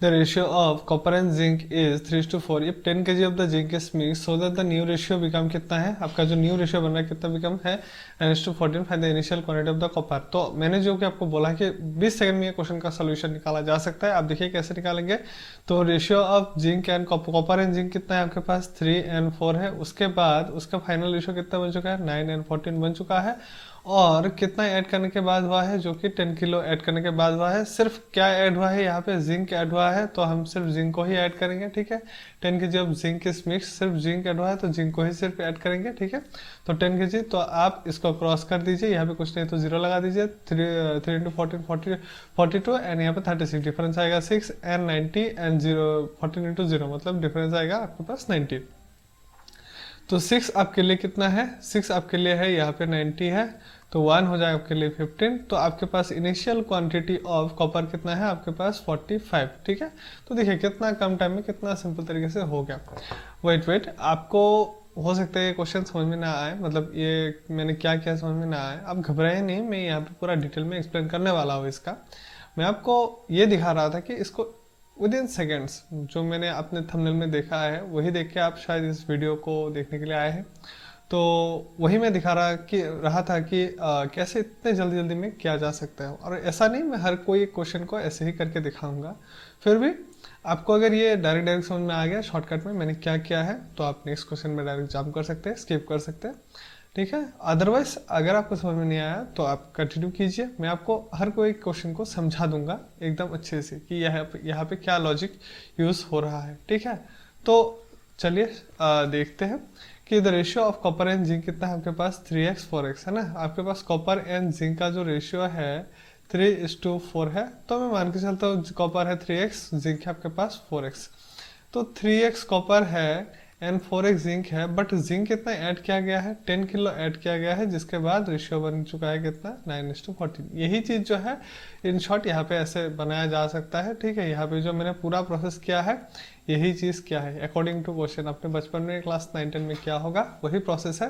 The ratio of copper and zinc is 3:4. If 10 kg of the zinc is mixed, so that the new ratio become कितना है, आपका जो new ratio बन रहा है कितना बिकम है 9:14. Find the initial quantity of the copper. तो मैंने जो कि आपको बोला कि 20 सेकंड में ये क्वेश्चन का सोल्यूशन निकाला जा सकता है. आप देखिए कैसे निकालेंगे. तो ratio of zinc and copper and zinc कितना है आपके पास 3 and 4 है. उसके बाद उसका फाइनल रेशियो कितना बन चुका है 9 and 14 बन चुका है. और कितना ऐड करने के बाद हुआ है, जो कि 10 किलो ऐड करने के बाद हुआ है. सिर्फ क्या ऐड हुआ है यहाँ पे, जिंक ऐड हुआ है, तो हम सिर्फ जिंक को ही ऐड करेंगे. ठीक है, 10 के जी अब जिंक इस मिक्स, सिर्फ जिंक ऐड हुआ है तो जिंक को ही सिर्फ ऐड करेंगे. ठीक है, तो 10 के जी, तो आप इसको क्रॉस कर दीजिए. यहाँ पे कुछ नहीं तो 0 लगा दीजिए. 3 into 14 42 एंड यहाँ पे 36. डिफरेंस आएगा 6 and 90 एंड 14 into 0 मतलब डिफरेंस आएगा आपके पास 90. तो 6 आपके लिए कितना है, 6 आपके लिए है यहाँ पे 90 है, तो 1 हो जाएगा आपके लिए 15. तो आपके पास इनिशियल क्वांटिटी ऑफ कॉपर कितना है आपके पास 45. ठीक है, तो देखिए कितना कम टाइम में कितना सिंपल तरीके से हो गया. वेट आपको हो सकता है ये क्वेश्चन समझ में ना आए, मतलब ये मैंने क्या किया समझ में ना आए. आप घबराए नहीं, मैं यहाँ पे पूरा डिटेल में एक्सप्लेन करने वाला हूँ इसका. मैं आपको ये दिखा रहा था कि इसको विद इन सेकेंड्स, जो मैंने अपने थंबनेल में देखा है वही देख के आप शायद इस वीडियो को देखने के लिए आए हैं. तो वही मैं दिखा रहा था कि कैसे इतने जल्दी में किया जा सकता है. और ऐसा नहीं मैं हर कोई क्वेश्चन को ऐसे ही करके दिखाऊंगा. फिर भी आपको अगर ये डायरेक्ट समझ में आ गया शॉर्टकट में मैंने क्या किया है, तो आप नेक्स्ट क्वेश्चन में डायरेक्ट जंप कर सकते हैं, स्किप कर सकते हैं. ठीक है, अदरवाइज अगर आपको समझ में नहीं आया तो आप कंटिन्यू कीजिए. मैं आपको हर कोई क्वेश्चन को समझा दूंगा एकदम अच्छे से कि यहाँ पे क्या लॉजिक यूज हो रहा है. ठीक है, तो चलिए देखते हैं कि the ratio of copper and zinc कितना है आपके पास 3x 4x है ना. आपके पास कॉपर एंड जिंक का जो रेशियो है 3:4 है. तो मैं मान के चलता हूँ कॉपर है 3x, जिंक है आपके पास 4x. तो 3x कॉपर है एंड 4x जिंक है, बट जिंक कितना ऐड किया गया है 10 किलो ऐड किया गया है, जिसके बाद रेशियो बन चुका है कितना 9:14. यही चीज जो है इन शॉर्ट यहाँ पे ऐसे बनाया जा सकता है. ठीक है, यहाँ पे जो मैंने पूरा प्रोसेस किया है यही चीज क्या है अकॉर्डिंग टू क्वेश्चन अपने बचपन में क्लास 9-10 में क्या होगा वही प्रोसेस है.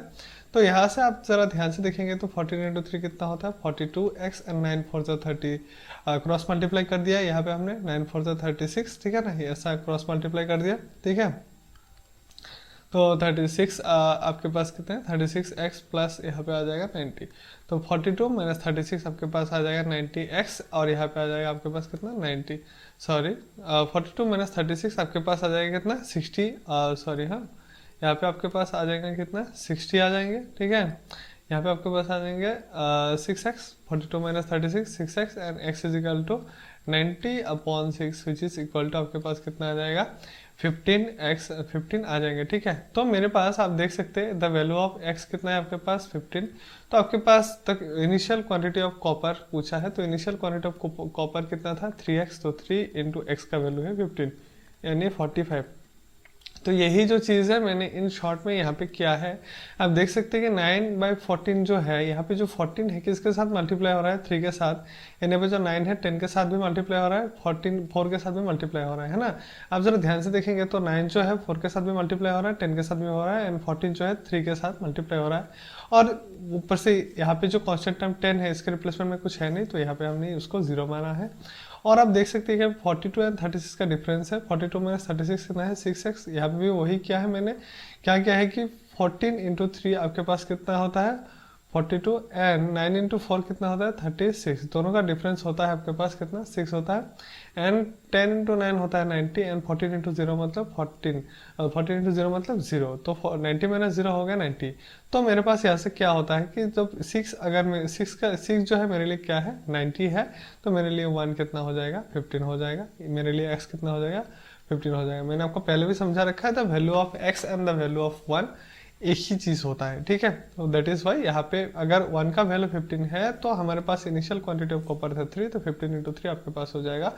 तो यहाँ से आप जरा ध्यान से देखेंगे तो 14 into 3 कितना होता है 42x एंड 9 4 30. क्रॉस मल्टीप्लाई कर दिया यहाँ पे हमने 9 4 36. ठीक है ना, ये ऐसा क्रॉस मल्टीप्लाई कर दिया. ठीक है, तो 36 आपके पास कितने 36x प्लस यहाँ पे आ जाएगा 90. तो 42 माइनस 36 आपके पास आ जाएगा 90x और यहाँ पे आ जाएगा आपके पास कितना 90 सॉरी 42 माइनस 36 आपके पास आ जाएगा कितना 60 सॉरी हाँ, यहाँ पे आपके पास आ जाएगा कितना 60 आ जाएंगे. ठीक है, यहाँ पे आपके पास आ जाएंगे 6x. 42 minus 36 6x and x is equal to 90/6 which is equal to आपके पास कितना आ जाएगा 15 आ जाएंगे. ठीक है, तो मेरे पास आप देख सकते हैं द वैल्यू ऑफ x कितना है आपके पास 15. तो आपके पास तक इनिशियल क्वांटिटी ऑफ कॉपर पूछा है, तो इनिशियल क्वांटिटी ऑफ कॉपर कितना था 3x. तो 3 into x का वैल्यू है 15 यानी 45. तो यही जो चीज़ है मैंने इन शॉर्ट में यहाँ पे किया है. आप देख सकते हैं कि 9/14 जो है यहाँ पे जो 14 है किसके साथ मल्टीप्लाई हो रहा है 3 के साथ. यहाँ पे जो 9 है 10 के साथ भी मल्टीप्लाई हो रहा है, 4 के साथ भी मल्टीप्लाई हो रहा है ना. आप जरा ध्यान से देखेंगे तो 9 जो है 4 के साथ भी मल्टीप्लाई हो रहा है, 10 के साथ भी हो रहा है एंड 14 जो है 3 के साथ मल्टीप्लाई हो रहा है. और ऊपर से यहाँ पे जो कॉन्स्टेंट टर्म 10 है इसके रिप्लेसमेंट में कुछ है नहीं, तो यहाँ पे हमने उसको 0 माना है. और आप देख सकते हैं कि 42 एंड 36 का डिफरेंस है. 42 में 36 कितना है 6x. यहाँ पे भी वही क्या है मैंने क्या किया है कि 14 into 3 आपके पास कितना होता है 42 एंड 9 into 4 कितना होता है 36. दोनों का डिफरेंस होता है आपके पास कितना 6 होता है. एंड 10 into 9 होता है 90 एंड 14 into 0 मतलब 14. 14 into 0 मतलब 0. तो 90 माइनस 0 हो गया 90. तो मेरे पास यहाँ से क्या होता है कि जब 6 अगर मैं 6 जो है मेरे लिए क्या है 90 है, तो मेरे लिए 1 कितना हो जाएगा 15 हो जाएगा. मेरे लिए x कितना हो जाएगा 15 हो जाएगा. मैंने आपको पहले भी समझा रखा है the value of x and the value of 1 एक ही चीज होता है. ठीक है, तो दैट इज वाई यहाँ पे अगर 1 का वैल्यू 15 है तो हमारे पास इनिशियल क्वांटिटी ऑफ कॉपर था 3, तो 15 into 3 आपके पास हो जाएगा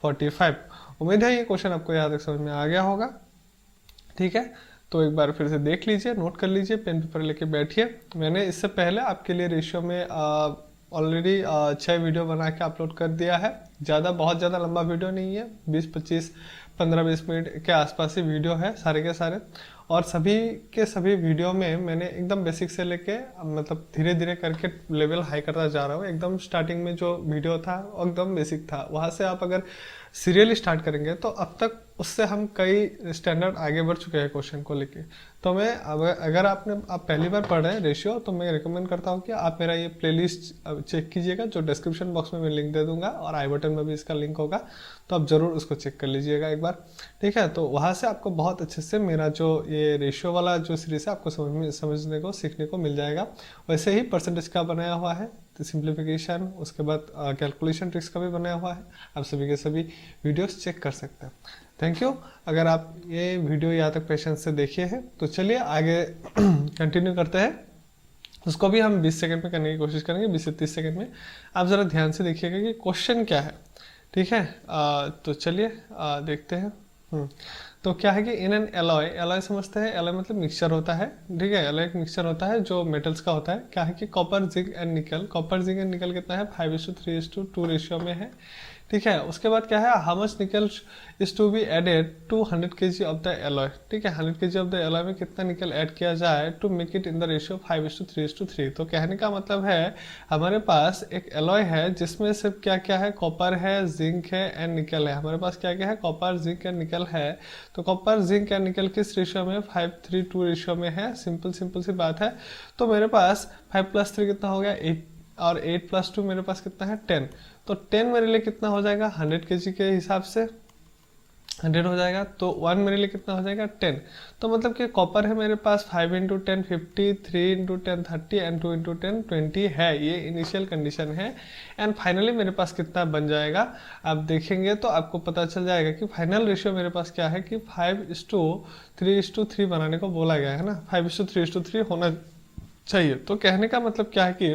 45. उम्मीद है ये क्वेश्चन आपको यहाँ तक समझ में आ गया होगा. ठीक है, तो एक बार फिर से देख लीजिए, नोट कर लीजिए, पेन पेपर लेके बैठिए. मैंने इससे पहले आपके लिए रेशियो में ऑलरेडी 6 वीडियो बना के अपलोड कर दिया है. बहुत ज़्यादा लंबा वीडियो नहीं है, 20-25 15-20 मिनट के आसपास ही वीडियो है सारे के सारे. और सभी के सभी वीडियो में मैंने एकदम बेसिक से लेके मतलब धीरे धीरे करके लेवल हाई करता जा रहा हूँ. एकदम स्टार्टिंग में जो वीडियो था एकदम बेसिक था, वहाँ से आप अगर सीरियली स्टार्ट करेंगे तो अब तक उससे हम कई स्टैंडर्ड आगे बढ़ चुके हैं क्वेश्चन को लेके। तो मैं अगर आप पहली बार पढ़ रहे हैं रेशियो, तो मैं रिकमेंड करता हूँ कि आप मेरा ये प्लेलिस्ट चेक कीजिएगा, जो डिस्क्रिप्शन बॉक्स में मैं लिंक दे दूंगा और आई बटन में भी इसका लिंक होगा, तो आप जरूर उसको चेक कर लीजिएगा एक बार, ठीक है। तो वहाँ से आपको बहुत अच्छे से मेरा जो ये रेशियो वाला जो सीरीज है आपको समझने को सीखने को मिल जाएगा। वैसे ही परसेंटेज का बनाया हुआ है, तो सिंप्लीफिकेशन, उसके बाद कैलकुलेशन ट्रिक्स का भी बनाया हुआ है, आप सभी के सभी वीडियोस चेक कर सकते हैं। Thank you. अगर आप ये वीडियो यहाँ तक पेशेंस से देखिए हैं तो चलिए आगे कंटिन्यू करते हैं। उसको भी हम 20 सेकंड में करने की कोशिश करेंगे, 20 से 30 सेकंड में। आप ज़रा ध्यान से देखिएगा कि क्वेश्चन क्या है, ठीक है। तो चलिए देखते हैं। तो क्या है कि इन एन एलॉय, एलॉय समझते हैं, एलॉय मतलब मिक्सचर होता है, ठीक है। एलॉय एक मिक्सचर होता है जो मेटल्स का होता है। क्या है कि कॉपर जिंक एंड निकल, कॉपर जिंक एंड निकल कितना है 5:3:2 रेशियो में है, ठीक है। उसके बाद क्या है, how much nickel is to be added to 100 kg of the alloy, ठीक है। 100 kg ऑफ द एलॉय में कितना निकल ऐड किया जाए to make it in the ratio 5:3:3। तो कहने का मतलब है हमारे पास एक एलॉय है जिसमें सिर्फ क्या क्या है, कॉपर है, जिंक है एंड निकल है। हमारे पास क्या क्या है, कॉपर, जिंक एंड निकल है। तो कॉपर, जिंक एंड निकल किस रेशियो में, 5:3:2 रेशियो में है। सिंपल सी बात है। तो मेरे पास 5 + 3 कितना हो गया 8, और 8 + 2 मेरे पास कितना है 10। तो 10 मेरे लिए कितना हो जाएगा 100 kg के हिसाब से 100 हो जाएगा। तो 1 मेरे लिए कितना हो जाएगा 10। तो मतलब कि कॉपर है मेरे पास 5 × 10 50, 3 × 10 30 एंड 2 × 10 20 है। ये इनिशियल कंडीशन है। एंड फाइनली मेरे पास कितना बन जाएगा, आप देखेंगे तो आपको पता चल जाएगा कि फाइनल रेशियो मेरे पास क्या है कि 5:3:3 बनाने को बोला गया है ना, 5:3:3 होना चाहिए। तो कहने का मतलब क्या है कि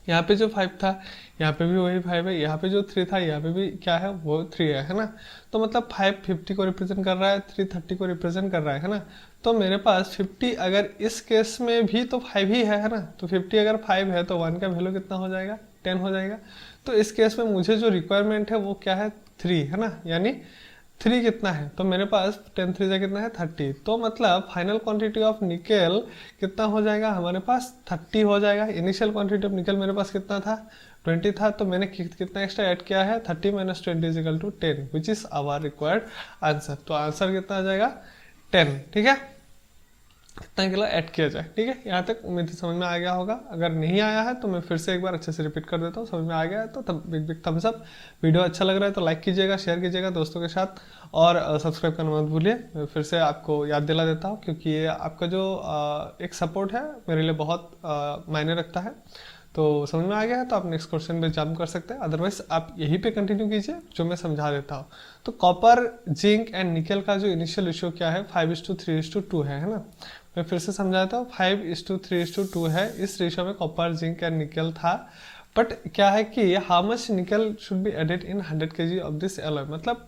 यहाँ पे जो 5 था यहाँ पे भी वही 5 है, यहाँ पे जो 3 था यहाँ पे भी क्या है वो 3 है ना। तो मतलब 5 50 को रिप्रेजेंट कर रहा है, 3 30 को रिप्रेजेंट कर रहा है ना। तो मेरे पास 50 अगर इस केस में भी तो 5 ही है ना। तो 50 अगर 5 है तो 1 का वैल्यू कितना हो जाएगा 10 हो जाएगा। तो इस केस में मुझे जो रिक्वायरमेंट है वो क्या है 3 है ना, यानी 3 कितना है, तो मेरे पास 10 3 कितना है 30। तो मतलब फाइनल क्वांटिटी ऑफ निकल कितना हो जाएगा हमारे पास 30 हो जाएगा। इनिशियल क्वांटिटी ऑफ निकल मेरे पास कितना था 20 था, तो मैंने कितना एक्स्ट्रा ऐड किया है 30 - 20 = 10 which is our required answer. तो आंसर कितना आ जाएगा 10, ठीक है। कितना किलो ऐड किया जाए, ठीक है। यहाँ तक उम्मीद समझ में आ गया होगा। अगर नहीं आया है तो मैं फिर से एक बार अच्छे से रिपीट कर देता हूँ। समझ में आ गया है तो तब बिग थम्स अप। वीडियो अच्छा लग रहा है तो लाइक कीजिएगा, शेयर कीजिएगा दोस्तों के साथ, और सब्सक्राइब करना मत भूलिए। मैं फिर से आपको याद दिला देता हूँ क्योंकि ये आपका जो एक सपोर्ट है मेरे लिए बहुत मायने रखता है। तो समझ में आ गया है तो आप नेक्स्ट क्वेश्चन पे जंप कर सकते हैं, अदरवाइज आप यहीं पे कंटिन्यू कीजिए जो मैं समझा देता हूँ। तो कॉपर, जिंक एंड निकल का जो इनिशियल रेशियो क्या है 5:3:2 है ना। मैं फिर से समझाता हूँ 5:3:2 है। इस रेशियो में कॉपर, जिंक एंड निकल था। बट क्या है कि how much nickel should be added in 100 kg of this alloy, मतलब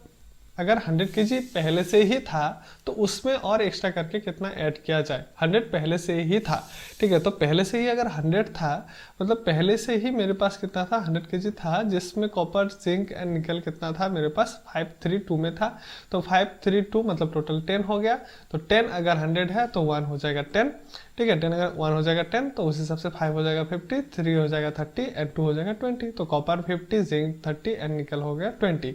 अगर 100 kg पहले से ही था तो उसमें और एक्स्ट्रा करके कितना ऐड किया जाए। 100 पहले से ही था, ठीक है। तो पहले से ही अगर 100 था मतलब पहले से ही मेरे पास कितना था 100 kg था, जिसमें कॉपर, जिंक एंड निकल कितना था मेरे पास 532 में था। तो 532 मतलब टोटल 10 हो गया। तो 10 अगर 100 है तो 1 हो जाएगा 10, ठीक है। 10 अगर 1 हो जाएगा 10 तो उस हिसाब से 5 हो जाएगा 50, 3 हो जाएगा 30 एंड 2 हो जाएगा 20। तो कॉपर 50, जिंक 30 एंड निकल हो गया 20,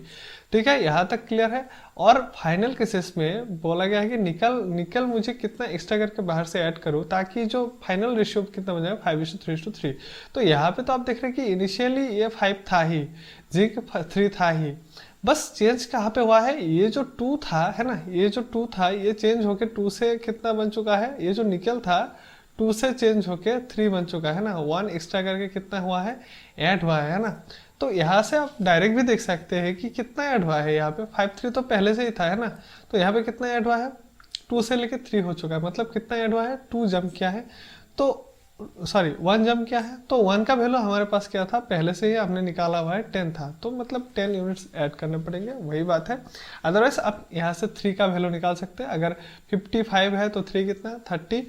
ठीक है। यहाँ तक क्लियर है। और फाइनल केसेस में बोला गया है कि निकल मुझे कितना एक्स्ट्रा करके बाहर से ऐड करूँ ताकि जो फाइनल रेशियो कितना बन जाएगा 5:3:3। तो यहाँ पे तो आप देख रहे हैं कि इनिशियली ये 5 था ही, जिंक 3 था ही, बस चेंज कहाँ पे हुआ है, ये जो 2 था है ना, ये जो 2 था ये चेंज होके 2 से कितना बन चुका है, ये जो निकल था 2 से चेंज होके 3 बन चुका है ना। 1 एक्स्ट्रा करके कितना हुआ है ऐड हुआ है ना। तो यहाँ से आप डायरेक्ट भी देख सकते हैं कि कितना ऐड हुआ है। यहाँ पे 5 3 तो पहले से ही था है ना। तो यहाँ पे कितना ऐड हुआ है 2 से लेके 3 हो चुका है, मतलब कितना ऐड हुआ है 2 जंप किया है। तो सॉरी 1 जंप किया है। तो 1 का वैल्यू हमारे पास क्या था पहले से ही हमने निकाला हुआ है 10 था, तो मतलब 10 यूनिट्स ऐड करने पड़ेंगे, वही बात है। अदरवाइज आप यहाँ से 3 का वैल्यू निकाल सकते हैं। अगर 55 है तो 3 कितना है 30,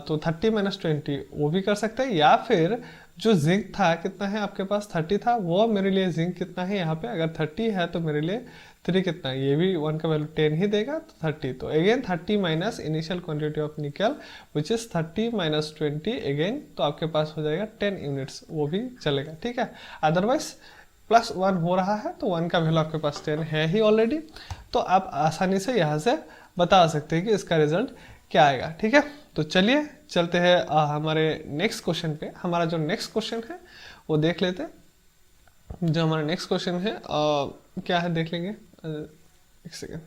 तो 30 - 20 वो भी कर सकते हैं। या फिर जो जिंक था कितना है आपके पास 30 था, वो मेरे लिए जिंक कितना है यहाँ पे अगर 30 है तो मेरे लिए 3 कितना है, ये भी 1 का वैल्यू 10 ही देगा तो 30। तो again 30 minus initial quantity of निकल विच इज 30 - 20 अगेन, तो आपके पास हो जाएगा 10 यूनिट्स, वो भी चलेगा, ठीक है। अदरवाइज +1 हो रहा है तो 1 का वैल्यू आपके पास 10 है ही ऑलरेडी। तो आप आसानी से यहाँ से बता सकते हैं कि इसका रिजल्ट क्या आएगा। ठीक है, तो चलिए चलते हैं हमारे नेक्स्ट क्वेश्चन पे। हमारा जो नेक्स्ट क्वेश्चन है वो देख लेते हैं। जो हमारा नेक्स्ट क्वेश्चन है क्या है देख लेंगे, एक second.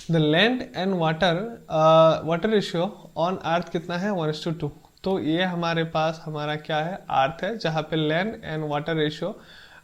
The land and water ratio on earth कितना है, 1:2। तो ये हमारे पास हमारा क्या है, अर्थ है, जहाँ पे लैंड एंड वाटर रेशियो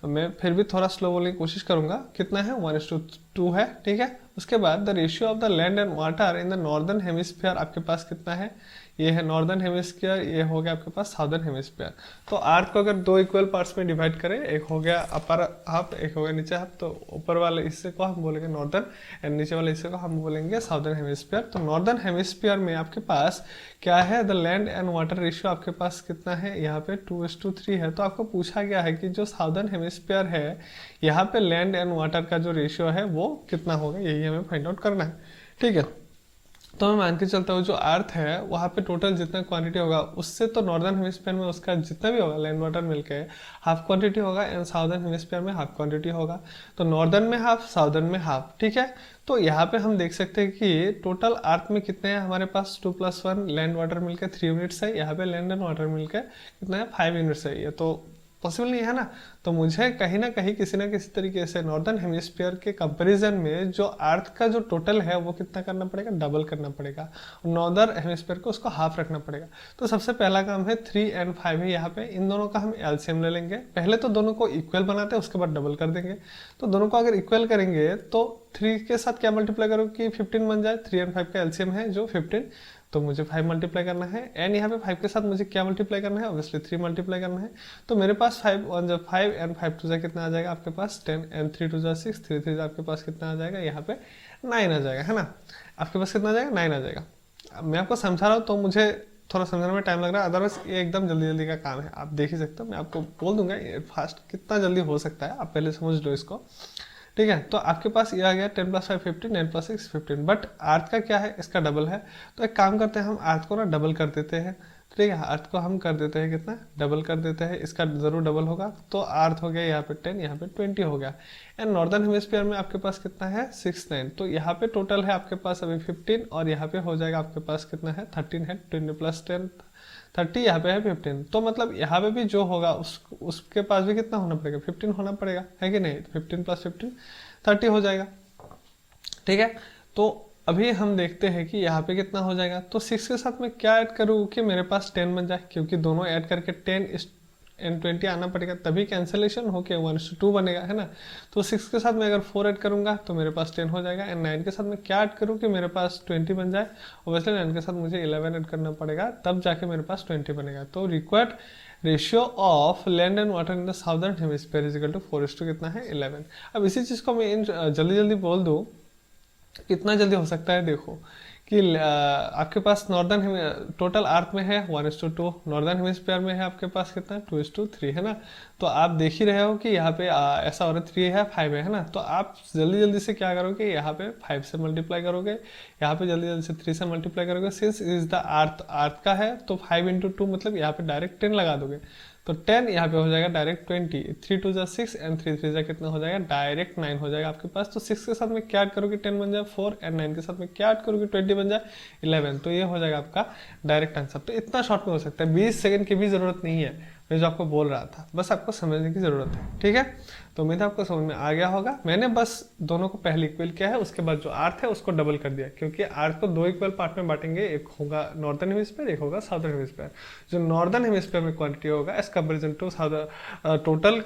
मैं फिर भी थोड़ा स्लो बोलने की कोशिश करूंगा। कितना है, 1:2 है। ठीक है, उसके बाद the ratio of the land and water in the northern hemisphere आपके पास कितना है, ये है नॉर्दर्न हेमिस्फीयर, ये हो गया आपके पास साउदर्न हेमिस्फीयर। तो अर्थ को अगर 2 इक्वल पार्ट्स में डिवाइड करें, एक हो गया अपर हाफ, एक हो गया नीचे हाफ, तो ऊपर वाले हिस्से को हम बोलेंगे नॉर्दर्न एंड नीचे वाले हिस्से को हम बोलेंगे साउदर्न हेमिस्फीयर। तो नॉर्दर्न हेमिस्फीयर में आपके पास क्या है, the land and water ratio आपके पास कितना है, यहाँ पे 2:3 है। तो आपको पूछा गया है कि जो साउदर्न हेमिस्फीयर है यहाँ पे लैंड एंड वाटर का जो रेशियो है वो कितना होगा, यही हमें फाइंड आउट करना है। ठीक है, तो मैं मान के चलता हूँ जो अर्थ है वहाँ पे टोटल जितना क्वांटिटी होगा उससे तो नॉर्दर्न हेमिस्फीयर में उसका जितना भी होगा लैंड वाटर मिलके हाफ क्वांटिटी होगा एंड साउदर्न हेमिस्फीयर में हाफ क्वांटिटी होगा। तो नॉर्दर्न में हाफ, साउदर्न में हाफ। ठीक है, तो यहाँ पे हम देख सकते हैं कि टोटल अर्थ में कितने हैं हमारे पास, 2+1 लैंड वाटर मिलकर 3 यूनिट्स है, यहाँ पे लैंड एंड वाटर मिलकर कितना है, 5 यूनिट्स है। ये तो पॉसिबल नहीं है ना, तो मुझे कहीं ना कहीं किसी ना किसी तरीके से नॉर्दर्न हेमिस्फीयर के कंपैरिजन में जो अर्थ का जो टोटल है वो कितना करना पड़ेगा, डबल करना पड़ेगा। नॉर्दर्न हेमिस्फीयर को उसको हाफ रखना पड़ेगा। तो सबसे पहला काम है 3 और 5 है यहाँ पे, इन दोनों का हम एलसीएम ले लेंगे। पहले तो दोनों को इक्वल बनाते हैं, उसके बाद डबल कर देंगे। तो दोनों को अगर इक्वल करेंगे तो 3 के साथ क्या मल्टीप्लाई करो कि 15 बन जाए। 3 और 5 का एलसीएम है जो 15, तो मुझे 5 मल्टीप्लाई करना है एंड यहाँ पे 5 के साथ मुझे क्या मल्टीप्लाई करना है, ऑब्वियसली 3 मल्टीप्लाई करना है। तो मेरे पास 5 1 जब 5 एंड 5 2 जा कितना आ जाएगा आपके पास 10 एंड 3 2 जा 6, 3 3 आपके पास कितना आ जाएगा, यहाँ पे 9 आ जाएगा, है ना। आपके पास कितना आ जाएगा, 9 आ जाएगा। अब मैं आपको समझा रहा हूँ तो मुझे थोड़ा समझने में टाइम लग रहा है, अदरवाइज ये एकदम जल्दी जल्दी का काम है, आप देख ही सकते हो। मैं आपको बोल दूंगा फास्ट कितना जल्दी हो सकता है, आप पहले समझ लो इसको। ठीक है, तो आपके पास ये आ गया 10 + 5 15, 9 + 6 15, बट अर्थ का क्या है, इसका डबल है। तो एक काम करते हैं, हम अर्थ को ना डबल कर देते हैं। ठीक है, अर्थ को हम कर देते हैं कितना, डबल कर देते हैं, इसका जरूर डबल होगा। तो अर्थ हो गया यहाँ पे 10, यहाँ पे 20 हो गया। एंड नॉर्दर्न हेमिस्फीयर में आपके पास कितना है, 6 9। तो यहाँ पे टोटल है आपके पास अभी 15 और यहाँ पे हो जाएगा आपके पास कितना है, 13 है। 20 + 10 30, यहाँ पे है 15। तो मतलब यहाँ पे भी जो होगा उसके पास भी कितना होना पड़ेगा, 15 होना पड़ेगा, है कि नहीं। 15 + 15 30 हो जाएगा। ठीक है, तो अभी हम देखते हैं कि यहाँ पे कितना हो जाएगा। तो 6 के साथ मैं क्या ऐड करूँ कि मेरे पास 10 बन जाए, क्योंकि दोनों ऐड करके 10 एंड 20 आना पड़ेगा, तभी कैंसलेशन होके 1:2 बनेगा, है ना। तो 6 के साथ मैं अगर 4 ऐड करूंगा तो मेरे पास 10 हो जाएगा। एंड 9 के साथ मैं क्या ऐड करूं कि मेरे पास 20 बन जाए। ऑब्वियसली 9 के साथ मुझे 11 ऐड करना पड़ेगा, तब जाके मेरे पास 20 बनेगा। तो required ratio of land and water in the southern hemisphere is equal to 4:2 कितना है, 11। अब इसी चीज को मैं जल्दी जल्दी बोल दूं, कितना जल्दी हो सकता है, देखो कि आपके पास नॉर्दर्न टोटल अर्थ में है 1:2, नॉर्दर्न हेमिस्फीयर में है आपके पास कितना 2:3, है ना। तो आप देख ही रहे हो कि यहाँ पे ऐसा हो रहा है 3 है 5 है ना। तो आप जल्दी जल्दी से क्या करोगे, यहाँ पे 5 से मल्टीप्लाई करोगे, यहाँ पे जल्दी जल्दी से 3 से मल्टीप्लाई करोगे। सिंस इज द अर्थ का है तो 5 × 2 मतलब यहाँ पे डायरेक्ट 10 लगा दोगे, तो 10 यहाँ पे हो जाएगा डायरेक्ट 20। 3 2 जा 6 एंड 3 3 जा कितना हो जाएगा, डायरेक्ट 9 हो जाएगा आपके पास। तो 6 के साथ में क्या ऐड करोगे, 10 बन जाए 4 एंड 9 के साथ में क्या ऐड करोगे, 20 बन जाए 11। तो ये हो जाएगा आपका डायरेक्ट आंसर। तो इतना शॉर्ट में हो सकता है, 20 सेकंड की भी जरूरत नहीं है, मैं जो आपको बोल रहा था, बस आपको समझने की जरूरत है। ठीक है, तो उम्मीद है आपको समझ में आ गया होगा। मैंने बस दोनों को पहले इक्वल किया है, उसके बाद जो अर्थ है उसको डबल कर दिया, क्योंकि अर्थ को 2 इक्वल पार्ट में बांटेंगे, एक होगा नॉर्दर्न हेमिस्फीयर, एक होगा साउदर्न हेमिस्फीयर। जो नॉर्दर्न हेमिस्फीयर में क्वांटिटी होगा एज कंपेरिजन टू टोटल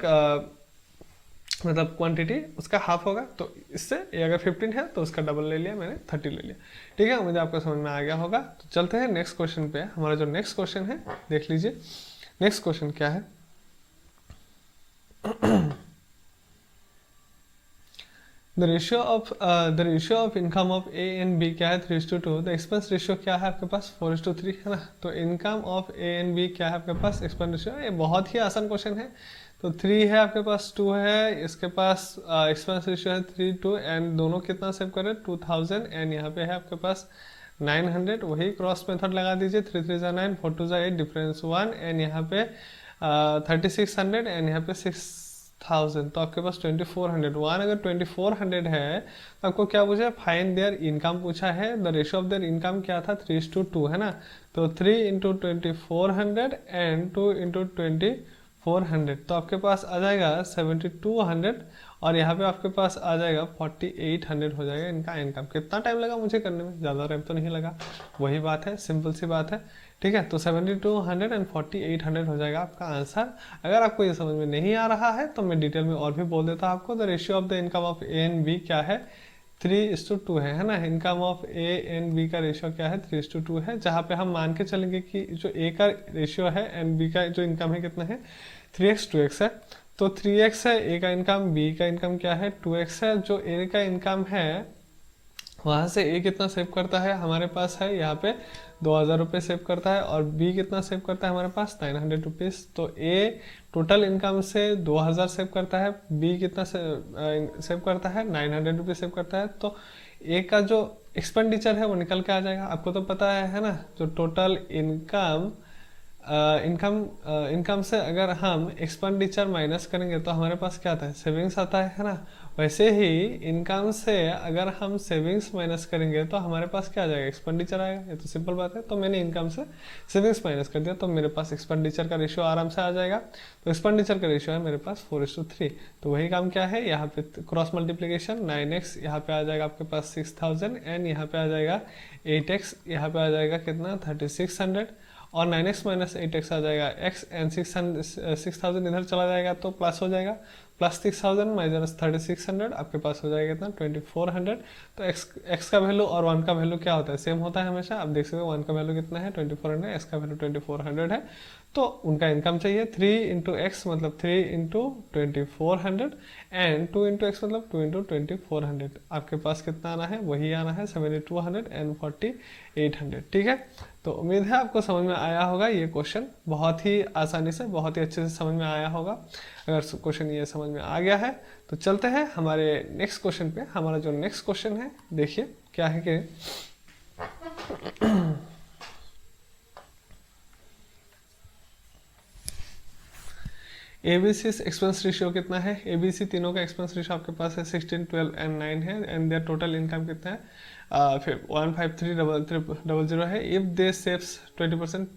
मतलब क्वांटिटी उसका हाफ होगा। तो इससे ये अगर 15 है तो उसका डबल ले लिया मैंने, 30 ले लिया। ठीक है, उम्मीद है आपको समझ में आ गया होगा। तो चलते हैं नेक्स्ट क्वेश्चन पे। हमारा जो नेक्स्ट क्वेश्चन है देख लीजिए, नेक्स्ट क्वेश्चन क्या है। The ratio of income of A and B क्या है, 3:2। द एक्सपेंस रेशियो क्या है आपके पास, 4:3, है ना। तो income of A and B क्या है आपके पास, एक्सपेंस रेशियो। ये बहुत ही आसान क्वेश्चन है। तो 3 है आपके पास, 2 है, इसके पास एक्सपेंस रेशियो है 3 2 एंड दोनों कितना सेव कर रहे हैं 2000 एंड यहाँ पे है आपके पास 900, वही क्रॉस मेथड लगा दीजिए, 3 3 जा 9, 4 2 जा 8, डिफरेंस 1, एंड यहाँ पे 3600 एंड यहाँ पे 6000, तो आपके पास 2400। वन अगर 2400 है तो आपको क्या पूछा है, फाइंड देयर इनकम पूछा है। The ratio of their income क्या था, 3:2 है ना, तो 3 इंटू 2400 एंड 2 इंटू 2400, तो आपके पास आ जाएगा 7200, और यहाँ पे आपके पास आ जाएगा 4800 हो जाएगा इनका इनकम। कितना टाइम लगा मुझे करने में, ज़्यादा टाइम तो नहीं लगा, वही बात है, सिंपल सी बात है, ठीक है। तो 7200 एंड 4800 हो जाएगा आपका आंसर। अगर आपको ये समझ में नहीं आ रहा है तो मैं डिटेल में और भी बोल देता हूँ आपको। The ratio of the income of A and B क्या है, 3:2 है ना। Income of A and B का रेशियो क्या है, 3:2 है, जहाँ पे हम मान के चलेंगे कि जो ए का रेशियो है एंड बी का जो इनकम है कितना है, 3x 2x है। तो 3x है ए का इनकम, बी का इनकम क्या है, 2x है। जो ए का इनकम है वहाँ से ए कितना सेव करता है, हमारे पास है यहाँ पे 2000 रुपये सेव करता है, और बी कितना सेव करता है हमारे पास 900 रुपीज़। तो ए टोटल इनकम से 2000 सेव करता है, बी कितना सेव करता है 900 रुपये सेव करता है। तो ए का जो एक्सपेंडिचर है वो निकल के आ जाएगा। आपको तो पता है ना, जो टोटल इनकम से अगर हम एक्सपेंडिचर माइनस करेंगे तो हमारे पास क्या आता है, सेविंग्स आता है ना। वैसे ही इनकम से अगर हम सेविंग्स माइनस करेंगे तो हमारे पास क्या आ जाएगा, एक्सपेंडिचर आएगा। ये तो सिंपल बात है। तो मैंने इनकम से सेविंग्स माइनस कर दिया तो मेरे पास एक्सपेंडिचर का रेशियो आराम से आ जाएगा। तो एक्सपेंडिचर का रेशियो है मेरे पास 4:3। तो वही काम क्या है, यहाँ पे क्रॉस मल्टीप्लीकेशन 9x, यहाँ पे आ जाएगा आपके पास 6000, एंड यहाँ पे आ जाएगा 8x, यहाँ पे आ जाएगा कितना 3600, और 9x माइनस 8x आ जाएगा x, एंड 6000 इधर चला जाएगा तो प्लस हो जाएगा, प्लस 6000 माइनस 3600, आपके पास हो जाएगा कितना 2400। तो x का वैल्यू और 1 का वैल्यू क्या होता है, सेम होता है हमेशा। आप देख सकते हो 1 का वैल्यू कितना है 2400, x का वैल्यू 2400 है। तो उनका इनकम चाहिए 3 इंटू एक्स मतलब 3 इंटू 2400, एंड 2 इंटू एक्स मतलब 2 इंटू 2400। आपके पास कितना आना है, वही आना है 7200 एंड 4800, ठीक है। तो उम्मीद है आपको समझ में आया होगा। ये क्वेश्चन बहुत ही आसानी से, बहुत ही अच्छे से समझ में आया होगा। अगर क्वेश्चन ये समझ में आ गया है तो चलते हैं हमारे नेक्स्ट क्वेश्चन पे। हमारा जो नेक्स्ट क्वेश्चन है, देखिए क्या है कि एबीसी एक्सपेंस रेशियो कितना है। एबीसी तीनों का एक्सपेंस रेशियो आपके पास है 16, 12 एंड 9 है, एंड देयर टोटल इनकम कितना है, फिर 153,000 है। इफ दे सेव्स 20%,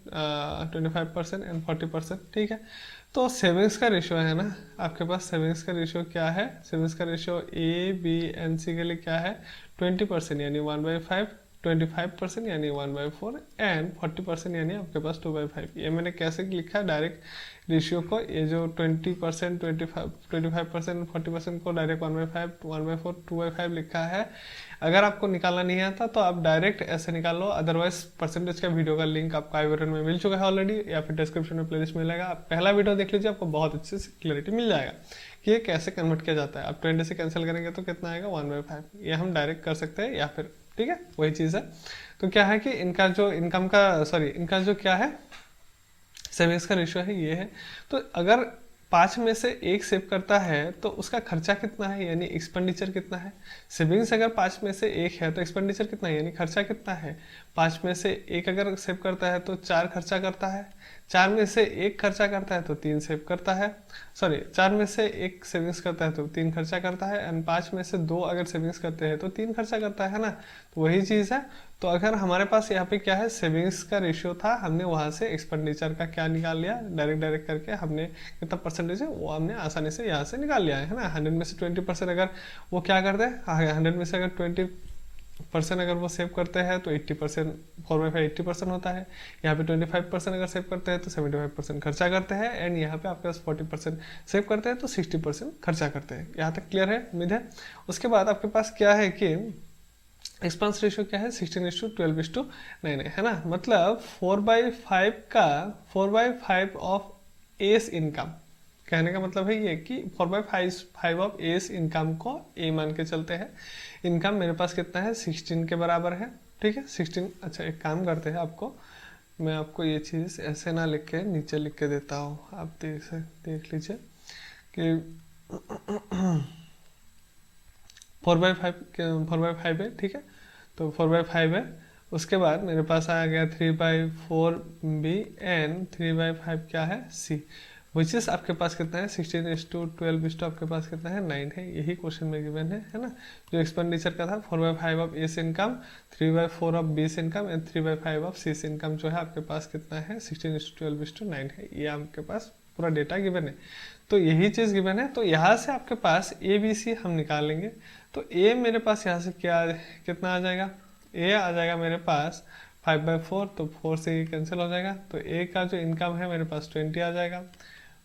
25% एंड 40%, ठीक है। तो सेविंग्स का रेशियो है ना आपके पास, सेविंग्स का रेशियो क्या है, सेविंग्स का रेशियो ए बी एंड सी के लिए क्या है 20% यानी 1/5, 25% यानी 1/4, एंड 40% यानी आपके पास 2/5। ये मैंने कैसे लिखा है डायरेक्ट रेशियो को, ये जो 20%, 25%, 40% को डायरेक्ट 1/5, 1/4, 2/5 लिखा है। अगर आपको निकालना नहीं आता तो आप डायरेक्ट ऐसे निकाल लो, अदरवाइज परसेंटेज का वीडियो का लिंक आपको आई बटन में मिल चुका है ऑलरेडी, या फिर डिस्क्रिप्शन में प्लेलिस्ट मिलेगा। आप पहला वीडियो देख लीजिए, आपको बहुत अच्छे से क्लैरिटी मिल जाएगा कि ये कैसे कन्वर्ट किया जाता है। आप 20 से कैंसिल करेंगे तो कितना आएगा 1/5, ये हम डायरेक्ट कर सकते हैं, या फिर ठीक है वही चीज़ है। तो क्या है कि इनका जो इनकम का इनका जो क्या है सेविंग्स का रेशियो है ये है। तो अगर 5 में से 1 सेव करता है तो उसका खर्चा कितना है, यानी एक्सपेंडिचर कितना है। सेविंग्स अगर 5 में से 1 है तो एक्सपेंडिचर कितना है, यानी खर्चा कितना है। 5 में से 1 अगर सेव करता है तो 4 खर्चा करता है, 4 में से 1 खर्चा करता है तो 3 सेव करता है, 4 में से 1 सेविंग्स करता है तो 3 खर्चा करता है, एंड 5 में से 2 अगर सेविंग्स करते हैं तो 3 खर्चा करता है ना। तो वही चीज़ है। तो अगर हमारे पास यहाँ पे क्या है, सेविंग्स का रेशियो था, हमने वहाँ से एक्सपेंडिचर का क्या निकाल लिया, डायरेक्ट करके हमने कितना परसेंटेज है वो हमने आसानी से यहाँ से निकाल लिया है ना। 100 में से 20% अगर वो क्या करते हैं, 100 में से अगर 20% अगर वो सेव करते हैं तो 80%, 4/5 80% होता है। यहाँ पे 25% अगर सेव करते हैं तो 75% खर्चा करते हैं, एंड यहाँ पे आपके पास 40% सेव करते हैं तो 60% खर्चा करते हैं। यहाँ तक क्लियर है, उम्मीद है। उसके बाद आपके पास क्या है कि एक्सपेंस रेशियो क्या है 16:12:9 है ना। मतलब 4/5 ऑफ एस इनकम, कहने का मतलब है ये कि 4/5 ऑफ एस इनकम को ए मान के चलते हैं। इनकम मेरे पास कितना है 16 के बराबर है, ठीक है 16। अच्छा एक काम करते हैं, मैं आपको ये चीज़ ऐसे ना लिख के नीचे लिख के देता हूँ, आप देख लीजिए कि 4/5 है, ठीक है। तो 4/5 है, उसके बाद मेरे पास आ गया 3/4 बी एंड 3/5 क्या है सी, विच इज आपके पास कितना है 16:12 आपके पास कितना है 9 है। यही क्वेश्चन में गिवन है ना। जो एक्सपेंडिचर का था 4/5 of A's income, 3/4 of B's income and 3/5 of C's income जो है आपके पास कितना है 16:12:9 है। ये आपके पास पूरा डेटा गिवन है। तो यही चीज गिवन है। तो यहाँ से आपके पास ए बी सी हम निकाल लेंगे। तो ए मेरे पास यहाँ से क्या कितना आ जाएगा, ए आ जाएगा मेरे पास 5/4, तो 4 से ही कैंसिल हो जाएगा। तो ए का जो इनकम है मेरे पास 20 आ जाएगा।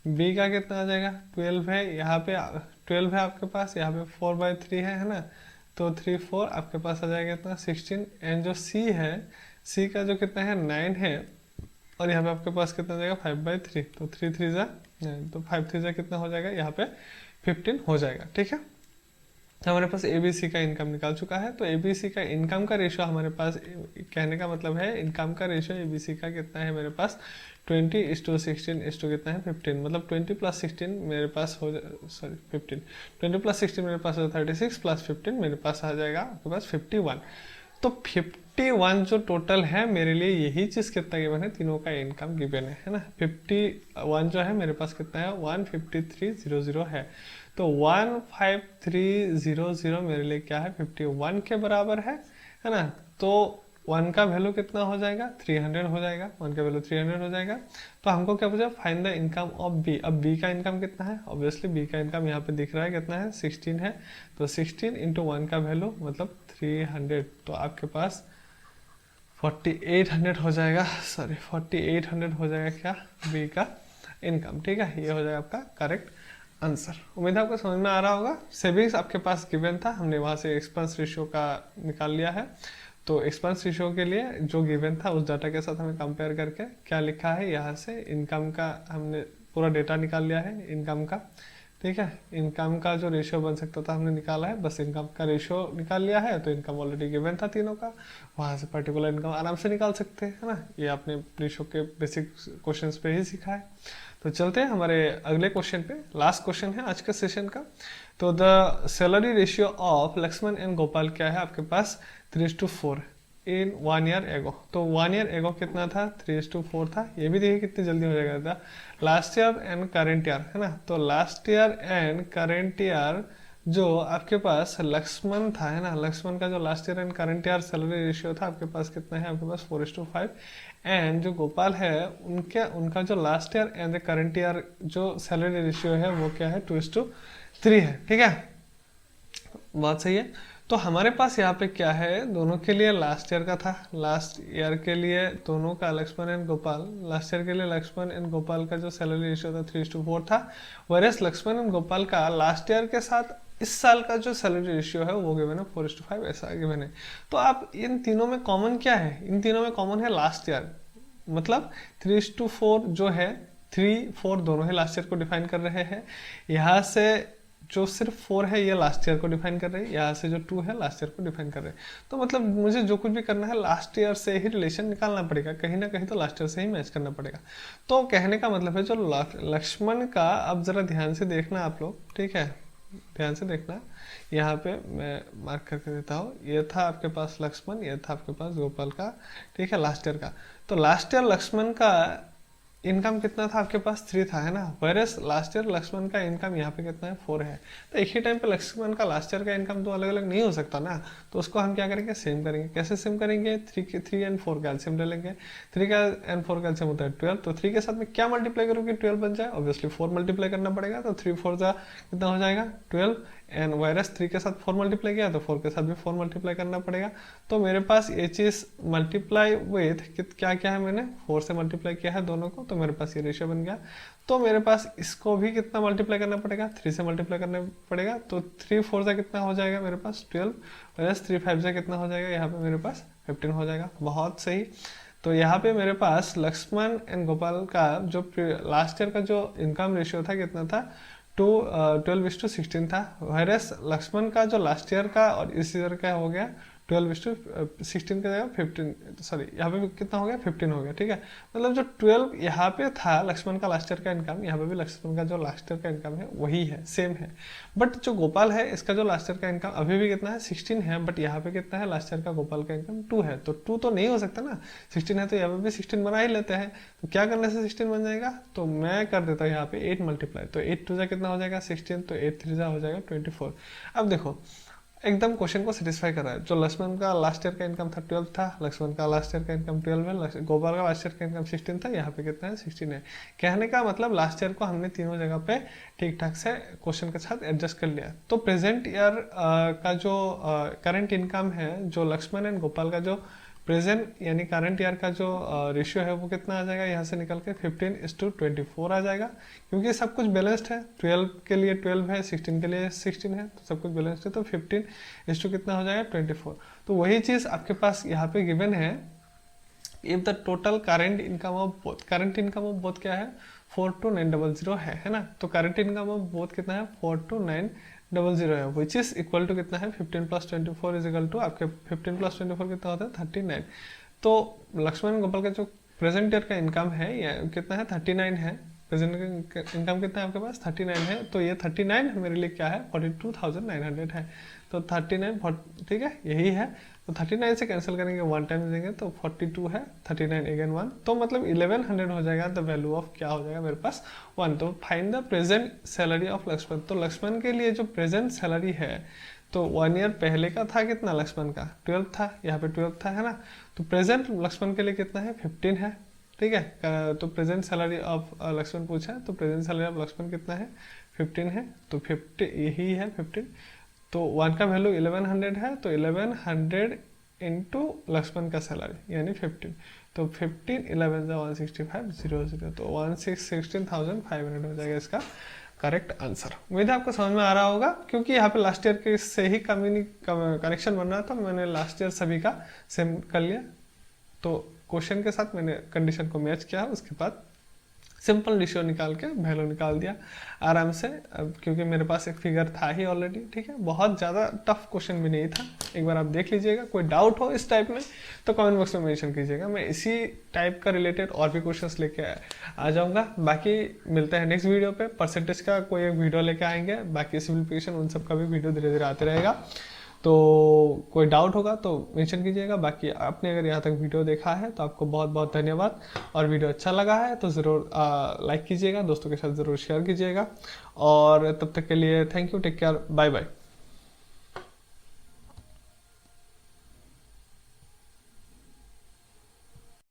बी का कितना आ जाएगा 12 है, यहाँ पे 12 है आपके पास, यहाँ पे 4/3 है ना। तो 3 4 आपके पास आ जाएगा कितना 16। एंड जो सी है, सी का जो कितना है 9 है, और यहाँ पे आपके पास कितना जाएगा 5/3। तो 3 3 जा 9, तो 5 3 जा कितना हो जाएगा यहाँ पे 15 हो जाएगा। ठीक है, तो हमारे पास एबीसी का इनकम निकाल चुका है। तो एबीसी का इनकम का रेशियो हमारे पास, कहने का मतलब है इनकम का रेशियो एबीसी का कितना है मेरे पास 20:16 कितना है 15, मतलब 20 + 16 मेरे पास हो 15, 20 + 16 मेरे पास हो 36 + 15 मेरे पास आ जाएगा आपके पास 51। तो 51 जो टोटल है मेरे लिए यही चीज कितना गिवन है, तीनों का इनकम गिवन है ना। 51 जो है मेरे पास कितना है 15300 है। तो 15300 मेरे लिए क्या है 51 के बराबर है ना। तो 1 का वैल्यू कितना हो जाएगा 300 हो जाएगा, 1 का वैल्यू 300 हो जाएगा। तो हमको क्या पूछा find the income of B. अब बी का इनकम कितना है, ऑब्वियसली बी का इनकम यहाँ पे दिख रहा है कितना है 16 है। तो 16 × 1 का वैल्यू मतलब 300, तो आपके पास 4800 हो जाएगा, 4800 हो जाएगा क्या बी का इनकम। ठीक है, ये हो जाएगा आपका करेक्ट आंसर। उम्मीद है आपको समझ में आ रहा होगा। सेविंग्स आपके पास गिवन था, हमने वहां से एक्सपेंस रेशियो का निकाल लिया है। तो एक्सपेंस रेशियो के लिए जो गिवन था उस डाटा के साथ हमें कंपेयर करके क्या लिखा है, यहाँ से इनकम का हमने पूरा डेटा निकाल लिया है इनकम का। ठीक है, इनकम का जो रेशियो बन सकता था हमने निकाला है, बस इनकम का रेशियो निकाल लिया है। तो इनकम ऑलरेडी गिवन था तीनों का, वहां से पर्टिकुलर इनकम आराम से निकाल सकते हैं, है ना। ये आपने रेशियो के बेसिक क्वेश्चंस पे ही सीखा है। तो चलते हैं हमारे अगले क्वेश्चन पे। लास्ट क्वेश्चन है आज के सेशन का। तो the salary ratio of Lakshman and Gopal क्या है आपके पास 3:4 इन 1 ईयर एगो। तो 1 ईयर एगो कितना था 3:4 था। ये भी देखिए कितनी जल्दी हो जाएगा था। Last year and current year है ना। तो last year and current year जो आपके पास लक्ष्मण था है ना, लक्ष्मण का जो last year and current year salary ratio था आपके पास कितना है आपके पास 4:5। एंड जो गोपाल है उनका जो last year and current year जो सैलरी रेशियो है वो क्या है 2:3 है। ठीक है, बात सही है। तो हमारे पास यहाँ पे क्या है, दोनों के लिए लास्ट ईयर का था, लास्ट ईयर के लिए दोनों का Lakshman and Gopal, last year के लिए लक्ष्मण एंड गोपाल का जो सैलरी रेशियो था 3:4 था। वरस लक्ष्मण एंड गोपाल का लास्ट ईयर के साथ इस साल का जो सैलरी रेशियो है वो गिवन है 4:5 ऐसा गिवन है। तो आप इन तीनों में कॉमन क्या है, इन तीनों में कॉमन है लास्ट ईयर, मतलब 3:4 जो है 3 4 दोनों ही लास्ट ईयर को डिफाइन कर रहे हैं। यहाँ से जो सिर्फ 4 है ये लास्ट ईयर को डिफाइन कर रही है, यहाँ से जो 2 है लास्ट ईयर को डिफाइन कर रहे हैं। तो मतलब मुझे जो कुछ भी करना है लास्ट ईयर से ही रिलेशन निकालना पड़ेगा, कहीं ना कहीं तो लास्ट ईयर से ही मैच करना पड़ेगा। तो कहने का मतलब है जो लक्ष्मण का, अब जरा ध्यान से देखना आप लोग, ठीक है ध्यान से देखना, यहाँ पे मैं मार्क करके देता हूँ। ये था आपके पास लक्ष्मण, ये था आपके पास गोपाल का, ठीक है लास्ट ईयर का। तो लास्ट ईयर लक्ष्मण का इनकम कितना था आपके पास 3 था है ना, वेरस लास्ट ईयर लक्ष्मण का इनकम यहाँ पे कितना है 4 है। तो एक ही टाइम पे लक्ष्मण का लास्ट ईयर का इनकम तो अलग अलग नहीं हो सकता ना, तो उसको हम क्या करेंगे सेम करेंगे। कैसे सेम करेंगे, 3 एंड 4 का एलसीएम ले लेंगे। 3 का एंड 4 का एलसीएम होता है 12, तो 3 के साथ में क्या मल्टीप्लाई करोगे 12 बन जाए, ऑब्वियसली 4 मल्टीप्लाई करना पड़ेगा। तो 3 4 का कितना हो जाएगा 12, एंड वायरस 3 के साथ 4 मल्टीप्लाई किया तो 4 के साथ भी 4 मल्टीप्लाई करना पड़ेगा। तो मेरे पास ये चीज मल्टीप्लाई विथ क्या क्या है, मैंने 4 से मल्टीप्लाई किया है दोनों को, तो मेरे पास ये रेशियो बन गया। तो मेरे पास इसको भी कितना मल्टीप्लाई करना पड़ेगा 3 से मल्टीप्लाई करना पड़ेगा। तो 3 4 से कितना हो जाएगा मेरे पास 12, वायरस 3 5 से कितना हो जाएगा यहाँ पे मेरे पास 15 हो जाएगा। बहुत सही। तो यहाँ पे मेरे पास लक्ष्मण एंड गोपाल का जो लास्ट ईयर का जो इनकम रेशियो था कितना था 12:16 था। वायरस लक्ष्मण का जो लास्ट ईयर का और इस ईयर का हो गया 16 की जगह 15, सॉरी यहाँ पे कितना हो गया 15 हो गया, ठीक है। मतलब जो 12 यहाँ पे था लक्ष्मण का लास्ट ईयर का इनकम, यहाँ पे भी लक्ष्मण का जो लास्ट ईयर का इनकम है वही है, सेम है। बट जो गोपाल है इसका जो लास्ट ईयर का इनकम अभी भी कितना है 16 है, बट यहाँ पे कितना है लास्ट ईयर का गोपाल का इनकम 2 है, तो 2 तो नहीं हो सकता ना, 16 है तो यहाँ पे भी 16 बना ही लेते हैं। तो क्या करने से 16 बन जाएगा, तो मैं कर देता हूँ यहाँ पे 8 मल्टीप्लाई, तो 8 टू जा कितना हो जाएगा 16, तो 8 3 जा हो जाएगा 24। अब देखो एकदम क्वेश्चन को सेटिस्फाई कर रहा है। जो लक्ष्मण का लास्ट ईयर का इनकम था 12 था, लक्ष्मण का लास्ट ईयर का इनकम 12 है, गोपाल का लास्ट ईयर का इनकम 16 था, यहाँ पे कितना है 16 है। कहने का मतलब लास्ट ईयर को हमने तीनों जगह पे ठीक ठाक से क्वेश्चन के साथ एडजस्ट कर लिया। तो प्रेजेंट ईयर का जो करंट इनकम है, जो लक्ष्मण एंड गोपाल का जो प्रेजेंट यानी करंट ईयर का जो रेशियो है वो कितना आ जाएगा, यहाँ से निकल के 15:24 आ जाएगा, क्योंकि सब कुछ बैलेंस्ड है। 12 के लिए 12 है, 16 के लिए 16 है, तो सब कुछ बैलेंस्ड है, तो 15 कितना हो जाएगा 24। तो वही चीज़ आपके पास यहाँ पे गिवन है। If the total current income of both क्या है 42900 है ना। तो करंट इनकम ऑफ बोथ कितना है 42900 है, विच इज इक्वल टू कितना है 15 + 24 इज इक्वल टू आपके 15 + 24 कितना होता है 39। तो लक्ष्मण गोपाल का जो प्रेजेंट ईयर का इनकम है ये कितना है 39 है, प्रेजेंट इनकम कितना है आपके पास 39 है, तो ये 39 मेरे लिए क्या है 42,900 है। तो 39 ठीक है यही है, तो 39 से कैंसिल करेंगे 1 टाइम देंगे तो 42 है, 39 अगेन 1, तो मतलब 1100 हो जाएगा। द वैल्यू ऑफ क्या हो जाएगा मेरे पास 1। तो find the present salary of Lakshman. तो लक्ष्मण के लिए जो प्रेजेंट सैलरी है, तो 1 ईयर पहले का था कितना लक्ष्मण का 12 था, यहाँ पे 12 था है ना। तो प्रेजेंट लक्ष्मण के लिए कितना है 15 है, ठीक है। तो प्रेजेंट सैलरी ऑफ लक्ष्मण पूछा है, तो प्रेजेंट सैलरी ऑफ लक्ष्मण कितना है 15 है, तो 50 यही है 15। तो 1 का वैल्यू 1100 है, तो 1100 इंटू लक्ष्मण का सैलरी यानी 15, तो 15 11 165 0 तो 16,500 हो जाएगा इसका करेक्ट आंसर। उम्मीद है आपको समझ में आ रहा होगा, क्योंकि यहाँ पे लास्ट ईयर के से ही कनेक्शन बन रहा था, मैंने लास्ट ईयर सभी का सेम कर लिया। तो क्वेश्चन के साथ मैंने कंडीशन को मैच किया, उसके बाद सिंपल रेशियो निकाल के वैल्यू निकाल दिया आराम से, क्योंकि मेरे पास एक फिगर था ही ऑलरेडी, ठीक है। बहुत ज़्यादा टफ क्वेश्चन भी नहीं था, एक बार आप देख लीजिएगा। कोई डाउट हो इस टाइप में तो कमेंट बॉक्स में मेंशन कीजिएगा, मैं इसी टाइप का रिलेटेड और भी क्वेश्चंस लेके आ जाऊँगा। बाकी मिलते हैं नेक्स्ट वीडियो पे, परसेंटेज का कोई एक वीडियो लेके आएंगे, बाकी सिंप्लीफिकेशन उन सब का भी वीडियो धीरे धीरे आते रहेगा। तो कोई डाउट होगा तो मेंशन कीजिएगा। बाकी आपने अगर यहाँ तक वीडियो देखा है तो आपको बहुत बहुत धन्यवाद, और वीडियो अच्छा लगा है तो ज़रूर लाइक कीजिएगा, दोस्तों के साथ ज़रूर शेयर कीजिएगा, और तब तक के लिए thank you, take care, bye bye.